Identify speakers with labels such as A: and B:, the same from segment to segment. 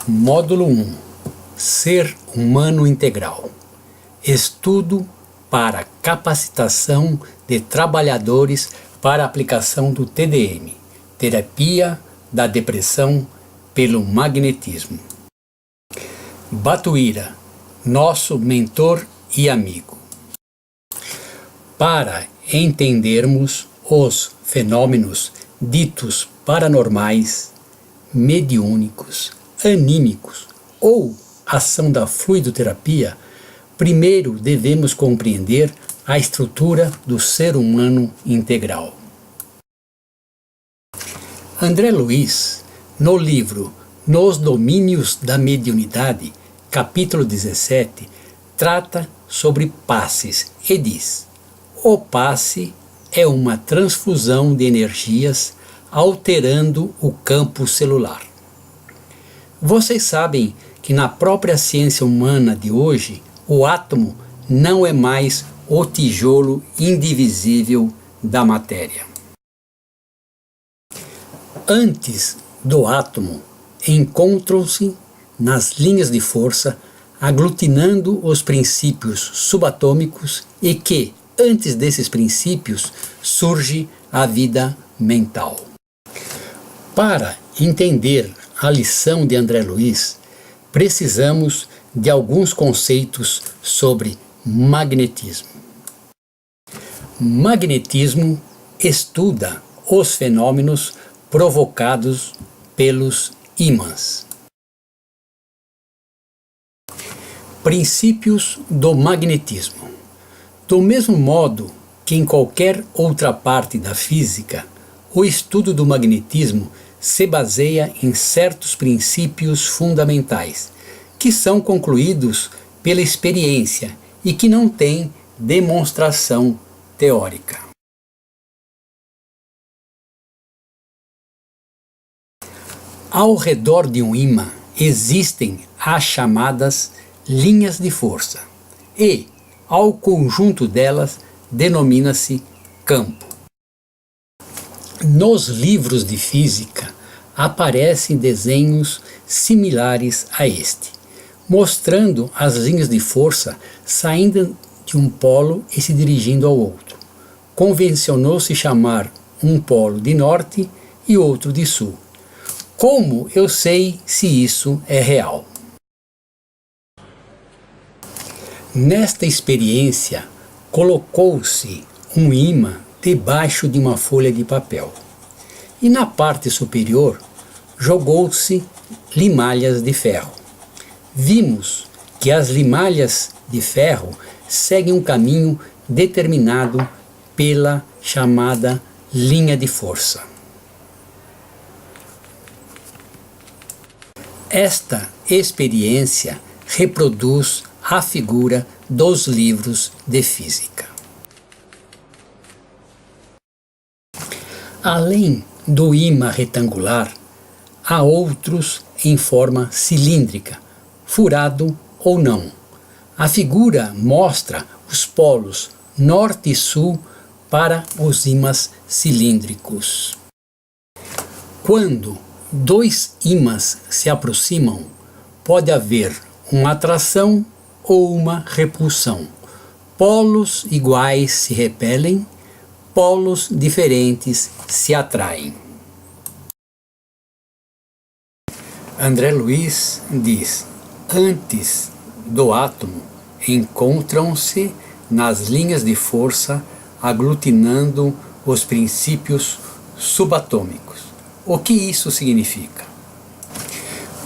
A: Módulo 1. Ser humano integral. Estudo para capacitação de trabalhadores para aplicação do TDM, terapia da depressão pelo magnetismo. Batuíra, nosso mentor e amigo. Para entendermos os fenômenos ditos paranormais, mediúnicos, anímicos ou ação da fluidoterapia, primeiro devemos compreender a estrutura do ser humano integral. André Luiz, no livro Nos Domínios da Mediunidade, capítulo 17, trata sobre passes e diz: o passe é uma transfusão de energias alterando o campo celular. Vocês sabem que na própria ciência humana de hoje, o átomo não é mais o tijolo indivisível da matéria. Antes do átomo, encontram-se nas linhas de força, aglutinando os princípios subatômicos e que, antes desses princípios, surge a vida mental. Para entender a lição de André Luiz, precisamos de alguns conceitos sobre magnetismo. Magnetismo estuda os fenômenos provocados pelos ímãs. Princípios do magnetismo. Do mesmo modo que em qualquer outra parte da física, o estudo do magnetismo se baseia em certos princípios fundamentais, que são concluídos pela experiência e que não têm demonstração teórica. Ao redor de um ímã existem as chamadas linhas de força e, ao conjunto delas, denomina-se campo. Nos livros de física aparecem desenhos similares a este, mostrando as linhas de força saindo de um polo e se dirigindo ao outro. Convencionou-se chamar um polo de norte e outro de sul. Como eu sei se isso é real? Nesta experiência, colocou-se um ímã debaixo de uma folha de papel e na parte superior jogou-se limalhas de ferro. Vimos que as limalhas de ferro seguem um caminho determinado pela chamada linha de força. Esta experiência reproduz a figura dos livros de física. Além do ímã retangular, há outros em forma cilíndrica, furado ou não. A figura mostra os polos norte e sul para os ímãs cilíndricos. Quando dois ímãs se aproximam, pode haver uma atração ou uma repulsão. Polos iguais se repelem, polos diferentes se atraem. André Luiz diz: antes do átomo, encontram-se nas linhas de força, aglutinando os princípios subatômicos. O que isso significa?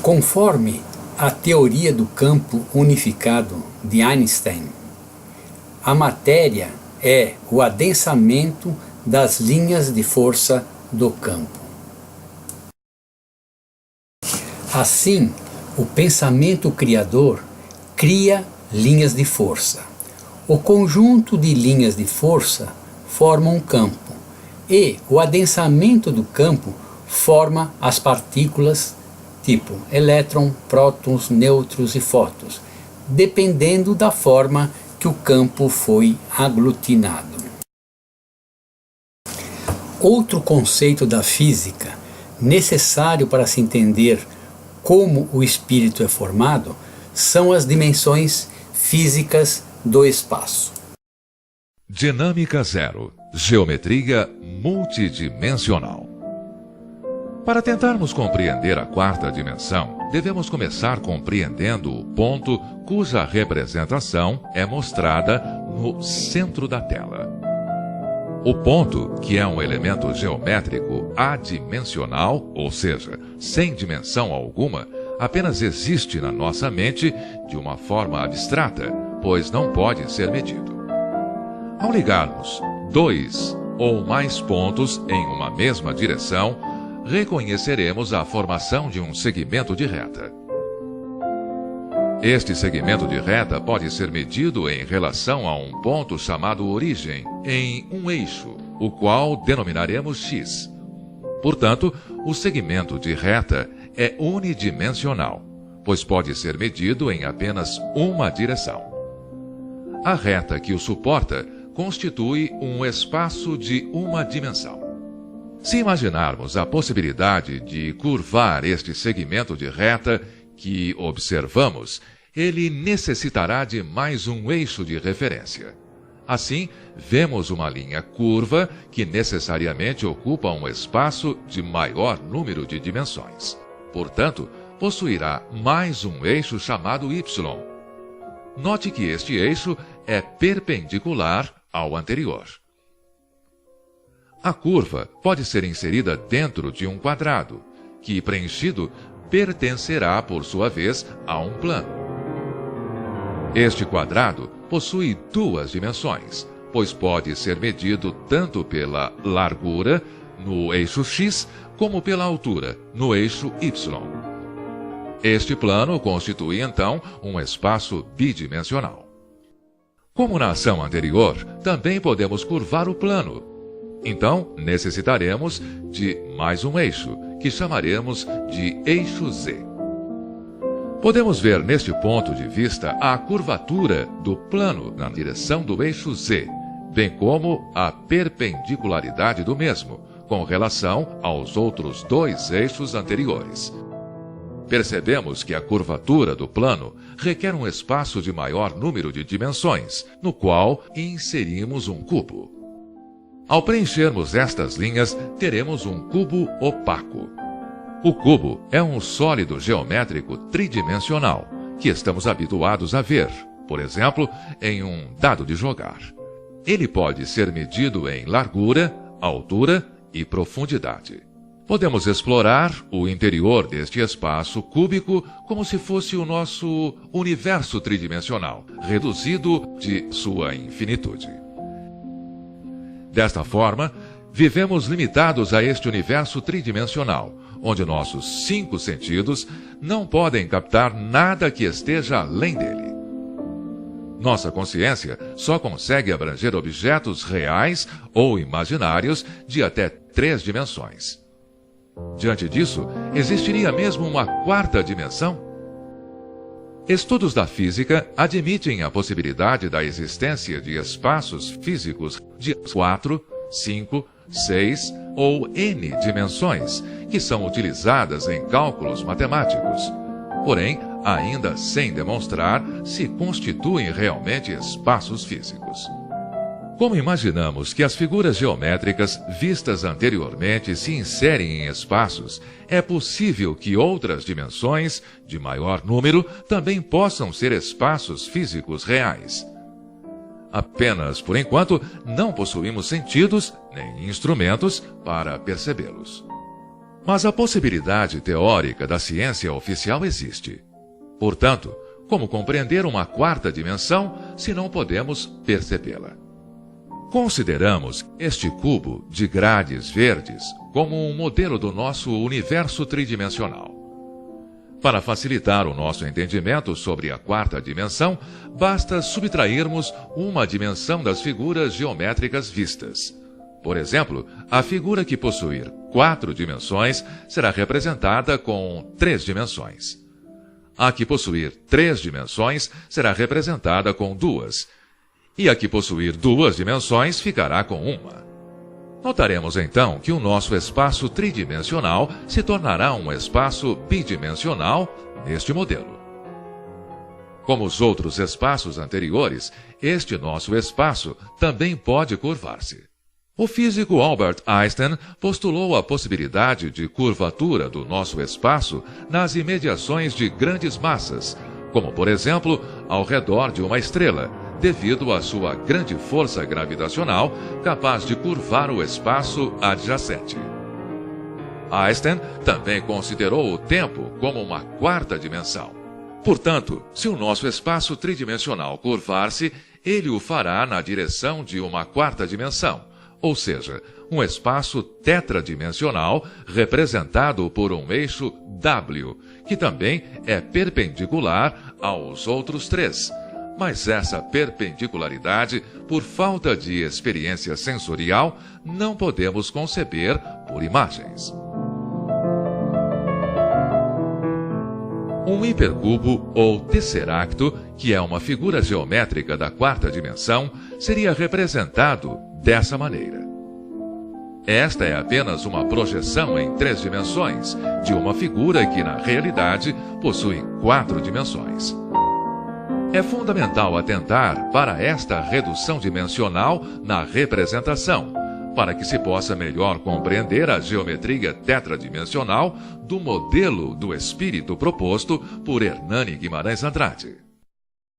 A: Conforme a teoria do campo unificado de Einstein, a matéria é o adensamento das linhas de força do campo. Assim, o pensamento criador cria linhas de força. O conjunto de linhas de força forma um campo e o adensamento do campo forma as partículas tipo elétron, prótons, nêutrons e fótons, dependendo da forma que o campo foi aglutinado. Outro conceito da física necessário para se entender como o espírito é formado são as dimensões físicas do espaço.
B: Dinâmica zero. Geometria multidimensional. Para tentarmos compreender a quarta dimensão, devemos começar compreendendo o ponto cuja representação é mostrada no centro da tela. O ponto, que é um elemento geométrico adimensional, ou seja, sem dimensão alguma, apenas existe na nossa mente de uma forma abstrata, pois não pode ser medido. Ao ligarmos dois ou mais pontos em uma mesma direção, reconheceremos a formação de um segmento de reta. Este segmento de reta pode ser medido em relação a um ponto chamado origem, em um eixo, o qual denominaremos x. Portanto, o segmento de reta é unidimensional, pois pode ser medido em apenas uma direção. A reta que o suporta constitui um espaço de uma dimensão. Se imaginarmos a possibilidade de curvar este segmento de reta que observamos, ele necessitará de mais um eixo de referência. Assim, vemos uma linha curva que necessariamente ocupa um espaço de maior número de dimensões. Portanto, possuirá mais um eixo chamado y. Note que este eixo é perpendicular ao anterior. A curva pode ser inserida dentro de um quadrado, que, preenchido, pertencerá, por sua vez, a um plano. Este quadrado possui duas dimensões, pois pode ser medido tanto pela largura, no eixo x, como pela altura, no eixo y. Este plano constitui, então, um espaço bidimensional. Como na ação anterior, também podemos curvar o plano. Então, necessitaremos de mais um eixo, que chamaremos de eixo z. Podemos ver neste ponto de vista a curvatura do plano na direção do eixo z, bem como a perpendicularidade do mesmo, com relação aos outros dois eixos anteriores. Percebemos que a curvatura do plano requer um espaço de maior número de dimensões, no qual inserimos um cubo. Ao preenchermos estas linhas, teremos um cubo opaco. O cubo é um sólido geométrico tridimensional, que estamos habituados a ver, por exemplo, em um dado de jogar. Ele pode ser medido em largura, altura e profundidade. Podemos explorar o interior deste espaço cúbico como se fosse o nosso universo tridimensional, reduzido de sua infinitude. Desta forma, vivemos limitados a este universo tridimensional, onde nossos 5 sentidos não podem captar nada que esteja além dele. Nossa consciência só consegue abranger objetos reais ou imaginários de até 3 dimensões. Diante disso, existiria mesmo uma quarta dimensão? Estudos da física admitem a possibilidade da existência de espaços físicos de 4, 5, 6 ou N dimensões, que são utilizadas em cálculos matemáticos, porém, ainda sem demonstrar se constituem realmente espaços físicos. Como imaginamos que as figuras geométricas vistas anteriormente se inserem em espaços, é possível que outras dimensões, de maior número, também possam ser espaços físicos reais. Apenas, por enquanto, não possuímos sentidos nem instrumentos para percebê-los. Mas a possibilidade teórica da ciência oficial existe. Portanto, como compreender uma quarta dimensão se não podemos percebê-la? Consideramos este cubo de grades verdes como um modelo do nosso universo tridimensional. Para facilitar o nosso entendimento sobre a quarta dimensão, basta subtrairmos uma dimensão das figuras geométricas vistas. Por exemplo, a figura que possuir 4 dimensões será representada com 3 dimensões. A que possuir 3 dimensões será representada com 2. E a que possuir 2 dimensões ficará com 1. Notaremos então que o nosso espaço tridimensional se tornará um espaço bidimensional neste modelo. Como os outros espaços anteriores, este nosso espaço também pode curvar-se. O físico Albert Einstein postulou a possibilidade de curvatura do nosso espaço nas imediações de grandes massas, como, por exemplo, ao redor de uma estrela, devido à sua grande força gravitacional capaz de curvar o espaço adjacente. Einstein também considerou o tempo como uma quarta dimensão. Portanto, se o nosso espaço tridimensional curvar-se, ele o fará na direção de uma quarta dimensão, ou seja, um espaço tetradimensional representado por um eixo W, que também é perpendicular aos outros três. Mas essa perpendicularidade, por falta de experiência sensorial, não podemos conceber por imagens. Um hipercubo ou tesseracto, que é uma figura geométrica da quarta dimensão, seria representado dessa maneira. Esta é apenas uma projeção em 3 dimensões de uma figura que, na realidade, possui 4 dimensões. É fundamental atentar para esta redução dimensional na representação, para que se possa melhor compreender a geometria tetradimensional do modelo do espírito proposto por Hernani Guimarães Andrade.